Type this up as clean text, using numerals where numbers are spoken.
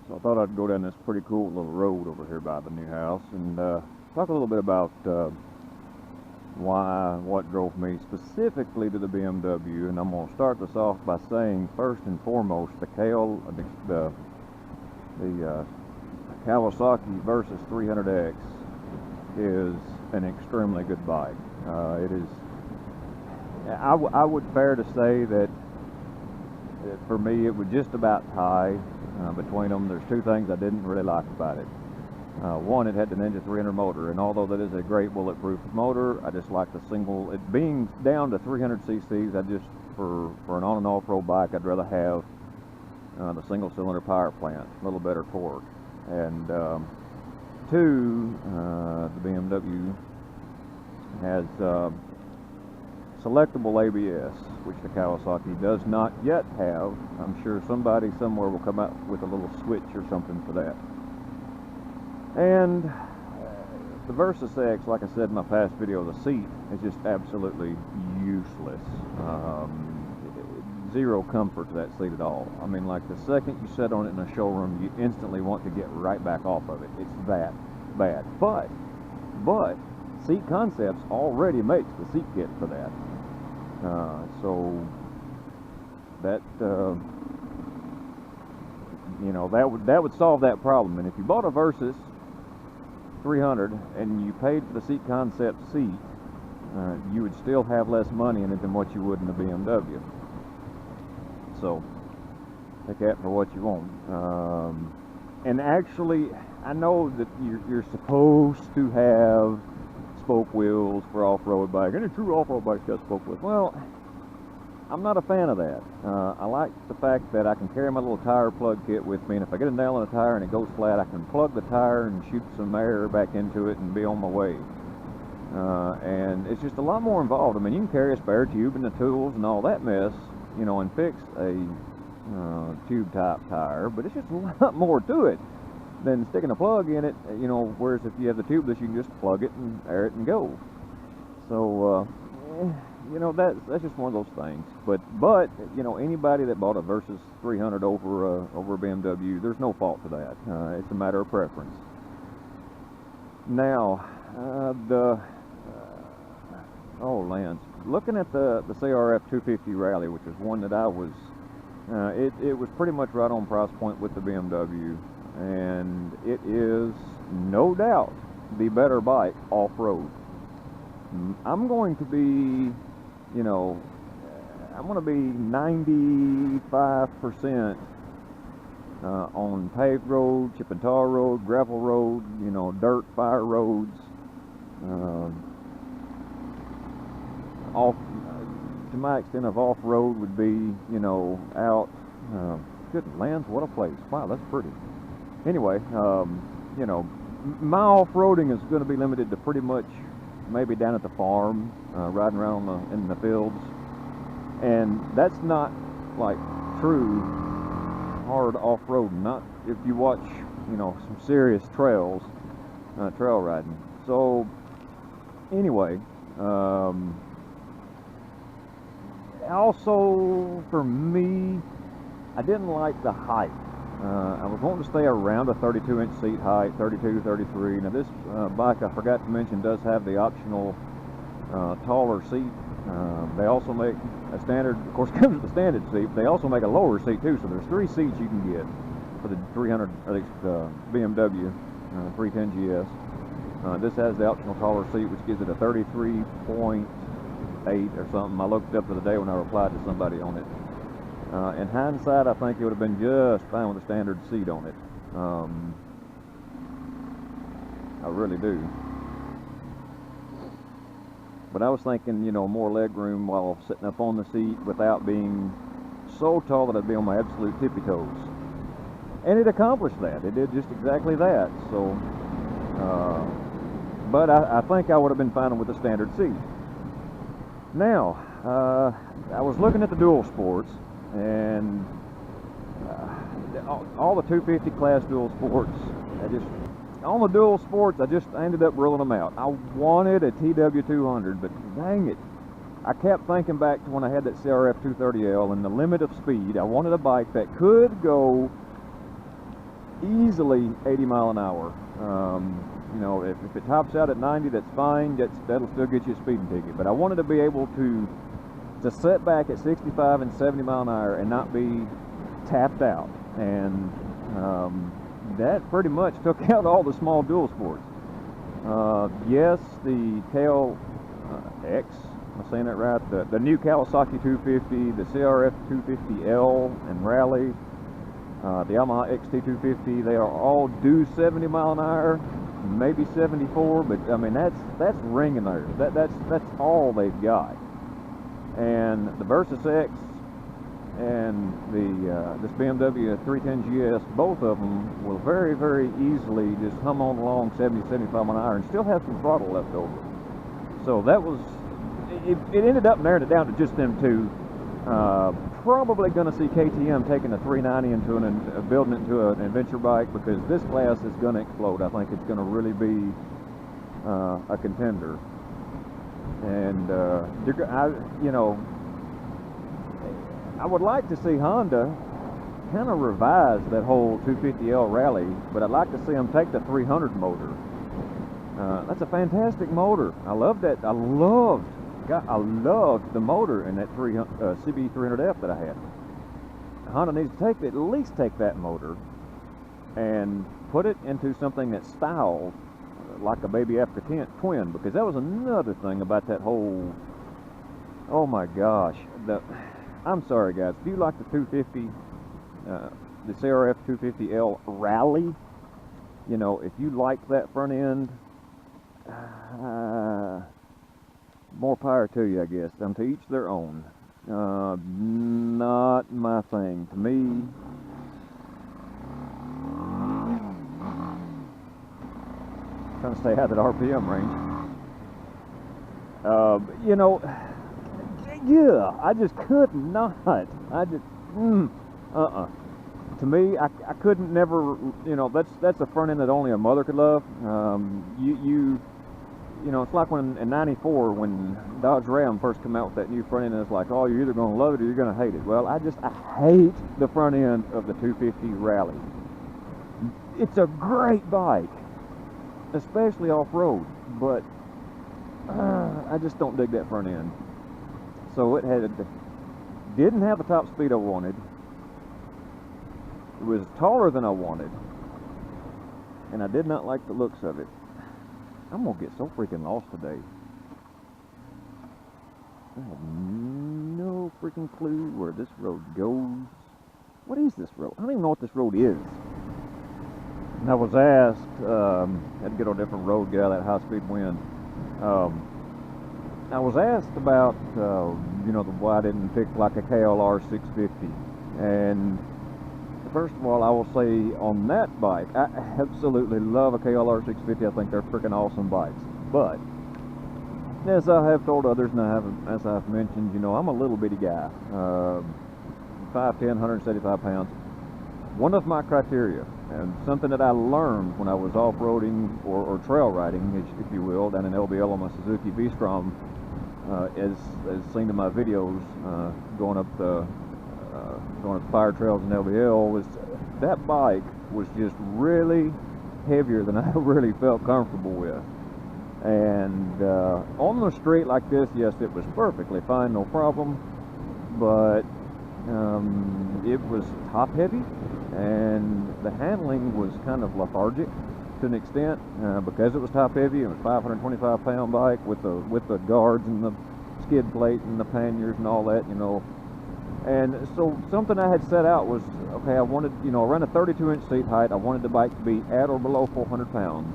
So I thought I'd go down this pretty cool little road over here by the new house and talk a little bit about what drove me specifically to the BMW. And I'm going to start this off by saying, first and foremost, the Kawasaki Versys 300X is an extremely good bike. It is. I would fare to say that for me it would just about tie between them. There's two things I didn't really like about it. One, it had the Ninja 300 motor, and although that is a great bulletproof motor, I just like the single. It being down to 300 cc's, I just for an on and off road bike, I'd rather have the single cylinder power plant, a little better torque. And two, the BMW has selectable ABS, which the Kawasaki does not yet have. I'm sure somebody somewhere will come out with a little switch or something for that. And the Versys X, like I said in my past video, the seat is just absolutely useless. Zero comfort to that seat at all. I mean, like the second you sit on it in a showroom, you instantly want to get right back off of it. It's that bad. But Seat Concepts already makes the seat kit for that. So that you know, that would solve that problem. And if you bought a Versys 300 and you paid for the Seat Concept seat, you would still have less money in it than what you would in the BMW. So take that for what you want. And actually, I know that you're supposed to have spoke wheels for off-road bike. Any true off-road bike's got spoke wheels. Well, I'm not a fan of that. I like the fact that I can carry my little tire plug kit with me, and if I get a nail in a tire and it goes flat, I can plug the tire and shoot some air back into it and be on my way. And it's just a lot more involved. I mean, you can carry a spare tube and the tools and all that mess, you know, and fix a tube type tire, but it's just a lot more to it than sticking a plug in it, you know, whereas if you have the tubeless, you can just plug it and air it and go. So, you know, that's just one of those things. But you know, anybody that bought a Versys 300 over a BMW, there's no fault to that. It's a matter of preference. Now, oh, Lance, looking at the CRF 250 Rally, which is one that I was, it was pretty much right on price point with the BMW, and it is no doubt the better bike off-road. I'm going to be, you know, I'm going to be 95% on paved road, chip and tar road, gravel road, you know, dirt, fire roads, off. To my extent of off-road would be, you know, out. Good lands, what a place! Wow, that's pretty. Anyway, you know, my off-roading is going to be limited to pretty much maybe down at the farm, riding around in the fields, and that's not like true hard off-road. Not if you watch, you know, some serious trails, trail riding. So anyway, also for me, I didn't like the height. I was wanting to stay around a 32-inch seat height, 32, 33. Now this bike, I forgot to mention, does have the optional taller seat. They also make a standard, of course, comes with the standard seat, but they also make a lower seat too. So there's 3 seats you can get for the 300, or the BMW 310 GS. This has the optional taller seat, which gives it a 33.8 or something. I looked it up the other day when I replied to somebody on it. In hindsight, I think it would have been just fine with a standard seat on it. I really do. But I was thinking, you know, more leg room while sitting up on the seat without being so tall that I'd be on my absolute tippy toes. And it accomplished that. It did just exactly that. So, but I think I would have been fine with a standard seat. Now, I was looking at the dual sports, and all the 250 class dual sports, on the dual sports, I ended up ruling them out. I wanted a TW200, but dang it, I kept thinking back to when I had that CRF 230L and the limit of speed. I wanted a bike that could go easily 80 mile an hour. You know, if it tops out at 90, that's fine. That'll still get you a speeding ticket. But I wanted to be able to set back at 65 and 70 mile an hour and not be tapped out. And that pretty much took out all the small dual sports. Yes, the KLX, am I saying that right? The new Kawasaki 250, the CRF 250L and Rally, the Yamaha XT 250, they are all due 70 mile an hour, maybe 74, but I mean that's ringing there. That's all they've got. And the Versys X and this BMW 310 GS, both of them will very, very easily just hum on along 70, 75 mile an hour and still have some throttle left over. So that was, it ended up narrowing it down to just them two. Probably going to see KTM taking a 390 into building it into an adventure bike, because this class is going to explode. I think it's going to really be a contender. And you know, I would like to see Honda kind of revise that whole 250L Rally, but I'd like to see them take the 300 motor. That's a fantastic motor. I love that. I loved the motor in that CB300F that I had. Honda needs to at least take that motor and put it into something that's styled like a Baby Africa Twin, because that was another thing about that whole, oh my gosh, I'm sorry guys, if you like the 250, the CRF 250L Rally, you know, if you like that front end, more power to you, I guess. To each their own. Not my thing. To me, trying to stay out of that RPM range. You know, yeah, I just could not. I just, To me, I couldn't never, you know, that's a front end that only a mother could love. You know, it's like when in '94 when Dodge Ram first came out with that new front end, and it's like, oh, you're either going to love it or you're going to hate it. Well, I hate the front end of the 250 Rally. It's a great bike, especially off-road, but I just don't dig that front end. So it didn't have the top speed I wanted. It was taller than I wanted, and I did not like the looks of it. I'm gonna get so freaking lost today. I have no freaking clue where this road goes. What is this road? I don't even know what this road is. And I was asked, I had to get on a different road, get out of that high-speed wind. I was asked about, you know, why I didn't pick like a KLR 650. And first of all, I will say on that bike, I absolutely love a KLR 650. I think they're freaking awesome bikes. But as I have told others, and as I've mentioned, you know, I'm a little bitty guy, 5'10", 175 pounds. One of my criteria, and something that I learned when I was off-roading or trail riding, if you will, down in LBL on my Suzuki V-Strom, as seen in my videos, going up fire trails in LBL, was that bike was just really heavier than I really felt comfortable with. And on the street like this, yes, it was perfectly fine, no problem, but it was top heavy, and the handling was kind of lethargic to an extent, because it was top heavy. It was a 525-pound bike with the guards and the skid plate and the panniers and all that, you know. And so something I had set out was, okay, I wanted, you know, around a 32-inch seat height. I wanted the bike to be at or below 400 pounds.